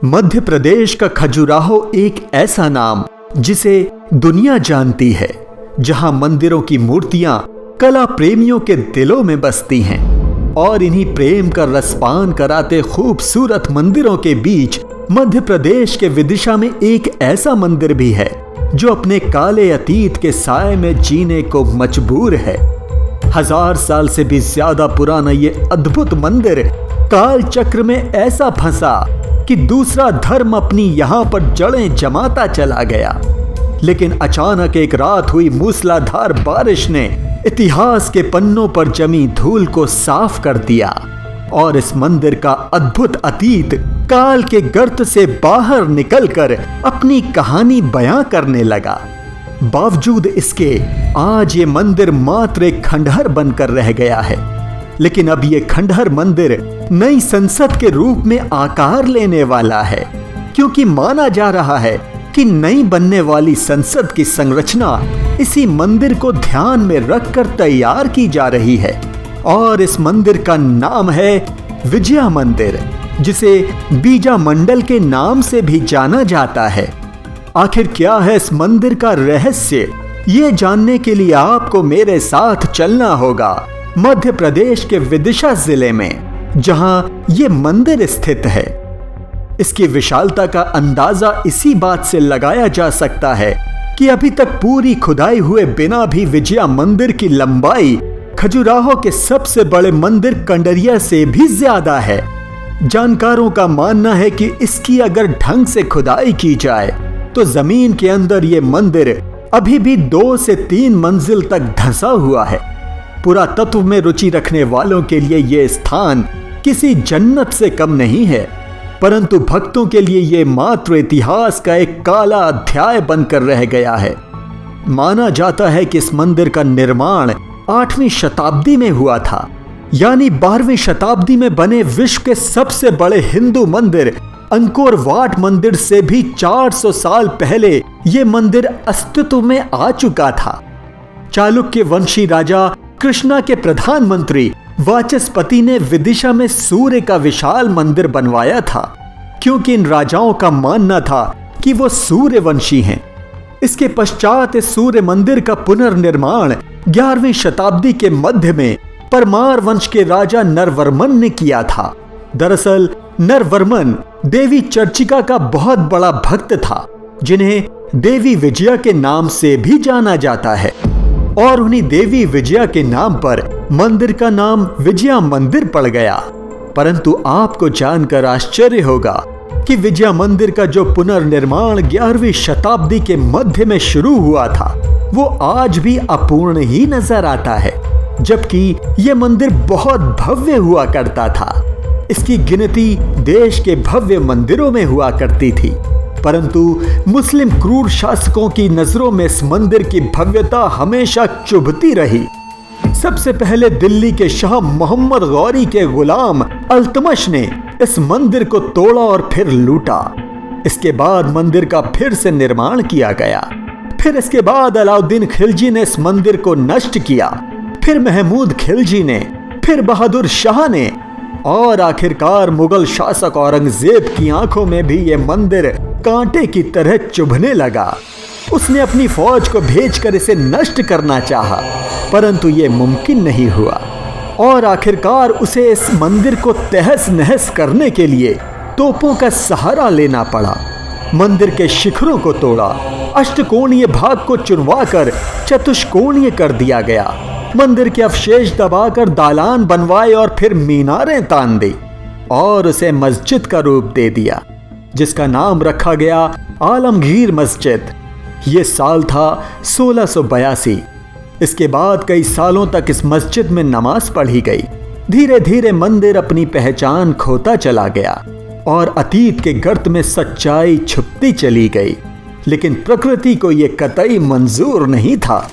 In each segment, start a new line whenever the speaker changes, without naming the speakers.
मध्य प्रदेश का खजुराहो एक ऐसा नाम जिसे दुनिया जानती है, जहां मंदिरों की मूर्तियां कला प्रेमियों के दिलों में बसती हैं। और इन्हीं प्रेम का रसपान कराते खूबसूरत मंदिरों के बीच मध्य प्रदेश के विदिशा में एक ऐसा मंदिर भी है जो अपने काले अतीत के साए में जीने को मजबूर है। 1000 साल से भी ज्यादा पुराना ये अद्भुत मंदिर काल चक्र में ऐसा फंसा कि दूसरा धर्म अपनी यहां पर जड़ें जमाता चला गया। लेकिन अचानक एक रात हुई मूसलाधार बारिश ने इतिहास के पन्नों पर जमी धूल को साफ कर दिया और इस मंदिर का अद्भुत अतीत काल के गर्त से बाहर निकलकर अपनी कहानी बयां करने लगा। बावजूद इसके आज ये मंदिर मात्र एक खंडहर बनकर रह गया है। लेकिन अब ये खंडहर मंदिर नई संसद के रूप में आकार लेने वाला है, क्योंकि माना जा रहा है कि नई बनने वाली संसद की संरचना इसी मंदिर को ध्यान में रखकर तैयार की जा रही है। और इस मंदिर का नाम है विजया मंदिर, जिसे बीजा मंडल के नाम से भी जाना जाता है। आखिर क्या है इस मंदिर का रहस्य, ये जानने के लिए आपको मेरे साथ चलना होगा मध्य प्रदेश के विदिशा जिले में, जहां ये मंदिर स्थित है। इसकी विशालता का अंदाजा इसी बात से लगाया जा सकता है कि अभी तक पूरी खुदाई हुए बिना भी विजया मंदिर की लंबाई खजुराहो के सबसे बड़े मंदिर कंडरिया से भी ज्यादा है। जानकारों का मानना है कि इसकी अगर ढंग से खुदाई की जाए तो जमीन के अंदर ये मंदिर अभी भी 2 से 3 मंजिल तक धंसा हुआ है। पुरातत्व में रुचि रखने वालों के लिए यह स्थान किसी जन्नत से कम नहीं है, परंतु भक्तों के लिए यह मात्र इतिहास का एक काला अध्याय बनकर रह गया है। माना जाता है कि इस मंदिर का निर्माण 8वीं शताब्दी में हुआ था, यानी 12वीं शताब्दी में बने विश्व के सबसे बड़े हिंदू मंदिर अंकोर वाट मंदिर से भी 400 साल पहले यह मंदिर अस्तित्व में आ चुका था। चालुक्य वंशी राजा कृष्णा के प्रधानमंत्री वाचस्पति ने विदिशा में सूर्य का विशाल मंदिर बनवाया था, क्योंकि इन राजाओं का मानना था कि वो सूर्यवंशी हैं। इसके पश्चात इस सूर्य मंदिर का पुनर्निर्माण 11वीं शताब्दी के मध्य में परमार वंश के राजा नरवर्मन ने किया था। दरअसल नरवर्मन देवी चर्चिका का बहुत बड़ा भक्त था, जिन्हें देवी विजया के नाम से भी जाना जाता है। और उन्हीं देवी विजया के नाम पर मंदिर का नाम विजया मंदिर पड़ गया। परंतु आपको जानकर आश्चर्य होगा कि विजया मंदिर का जो पुनर्निर्माण 11वीं शताब्दी के मध्य में शुरू हुआ था, वो आज भी अपूर्ण ही नजर आता है, जबकि यह मंदिर बहुत भव्य हुआ करता था। इसकी गिनती देश के भव्य मंदिरों में हुआ करती थी, परंतु मुस्लिम क्रूर शासकों की नजरों में इस मंदिर की भव्यता हमेशा चुभती रही। सबसे पहले दिल्ली के शाह मोहम्मद गौरी के गुलाम अल्तमश ने इस मंदिर को तोड़ा और फिर लूटा। इसके बाद मंदिर का फिर से निर्माण किया गया। फिर इसके बाद अलाउद्दीन खिलजी ने इस मंदिर को नष्ट किया, फिर महमूद खिलजी ने, फिर बहादुर शाह ने, और आखिरकार मुगल शासक औरंगजेब की आंखों में भी यह मंदिर कांटे की तरह चुभने लगा। उसने अपनी फौज को भेजकर इसे नष्ट करना चाहा, परंतु यह मुमकिन नहीं हुआ। और आखिरकार उसे इस मंदिर को तहस नहस करने के लिए तोपों का सहारा लेना पड़ा। मंदिर के शिखरों को तोड़ा, अष्टकोणीय भाग को चुनवाकर चतुष्कोणीय कर दिया गया, मंदिर के अवशेष दबाकर दालान बनवाए और फिर मीनारें तान दी और उसे मस्जिद का रूप दे दिया, जिसका नाम रखा गया आलमगीर मस्जिद। ये साल था 1682। इसके बाद कई सालों तक इस मस्जिद में नमाज पढ़ी गई। धीरे धीरे मंदिर अपनी पहचान खोता चला गया और अतीत के गर्त में सच्चाई छुपती चली गई। लेकिन प्रकृति को यह कतई मंजूर नहीं था।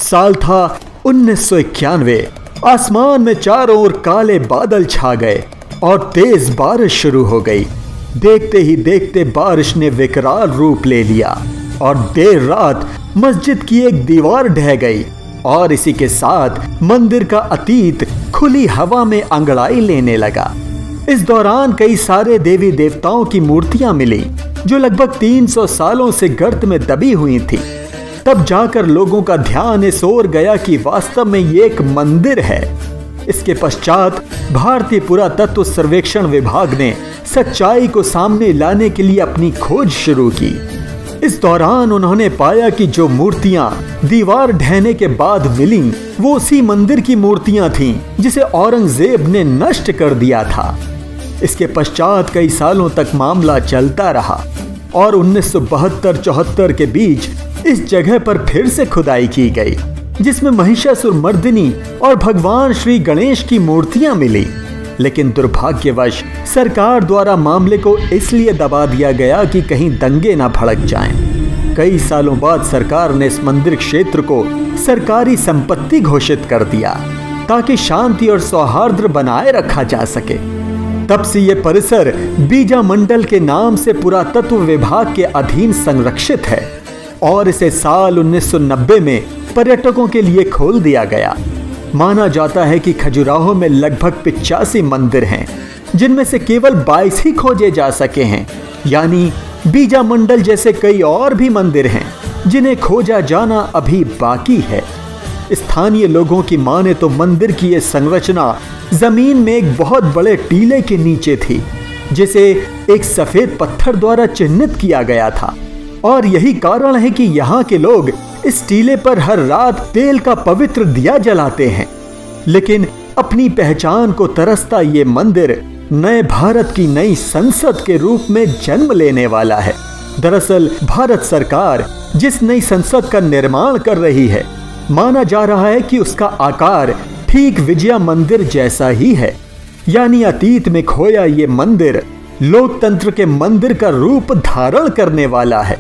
साल था 1991। आसमान में चारों ओर काले बादल छा गए और तेज बारिश शुरू हो गई। देखते ही देखते बारिश ने विकराल रूप ले लिया और देर रात मस्जिद की एक दीवार ढह गई और इसी के साथ मंदिर का अतीत खुली हवा में अंगड़ाई लेने लगा। इस दौरान कई सारे देवी देवताओं की मूर्तियां मिली जो लगभग 300 सालों से गर्त में दबी हुई थी। तब जाकर लोगों का ध्यान इस ओर गया कि वास्तव में ये एक मंदिर है। इसके पश्चात भारतीय पुरातत्व सर्वेक्षण विभाग ने सच्चाई को सामने लाने के लिए अपनी खोज शुरू की। इस दौरान उन्होंने पाया कि जो मूर्तियां दीवार ढहने के बाद मिली वो उसी मंदिर की मूर्तियां थीं जिसे औरंगजेब ने नष्ट कर दिया था। इसके पश्चात कई सालों तक मामला चलता रहा और 1972-74 के बीच इस जगह पर फिर से खुदाई की गई, जिसमें महिषासुर मर्दिनी और भगवान श्री गणेश की मूर्तियां मिली। लेकिन दुर्भाग्यवश सरकार द्वारा मामले को इसलिए दबा दिया गया कि कहीं दंगे ना भड़क जाएं। कई सालों बाद सरकार ने इस मंदिर क्षेत्र को सरकारी संपत्ति घोषित कर दिया ताकि शांति और सौहार्द बनाए रखा जा सके। तब से ये परिसर बीजा मंडल के नाम से पुरातत्व विभाग के अधीन संरक्षित है और इसे साल 1990 में पर्यटकों के लिए खोल दिया गया। माना जाता है कि खजुराहो में लगभग 85 मंदिर हैं, जिनमें से केवल 22 ही खोजे जा सके हैं। यानी बीजा मंडल जैसे कई और भी मंदिर हैं जिन्हें खोजा जाना अभी बाकी है। स्थानीय लोगों की माने तो मंदिर की यह संरचना जमीन में एक बहुत बड़े टीले के नीचे थी, जिसे एक सफेद पत्थर द्वारा चिन्हित किया गया था। और यही कारण है कि यहाँ के लोग इस टीले पर हर रात तेल का पवित्र दिया जलाते हैं। लेकिन अपनी पहचान को तरसता ये मंदिर नए भारत की नई संसद के रूप में जन्म लेने वाला है। दरअसल भारत सरकार जिस नई संसद का निर्माण कर रही है, माना जा रहा है कि उसका आकार ठीक विजया मंदिर जैसा ही है। यानी अतीत में खोया ये मंदिर लोकतंत्र के मंदिर का रूप धारण करने वाला है।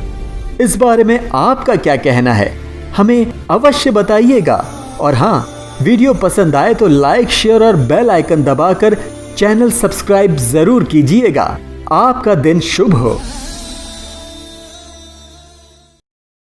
इस बारे में आपका क्या कहना है, हमें अवश्य बताइएगा। और हाँ, वीडियो पसंद आए तो लाइक, शेयर और बेल आइकन दबाकर चैनल सब्सक्राइब जरूर कीजिएगा। आपका दिन शुभ हो।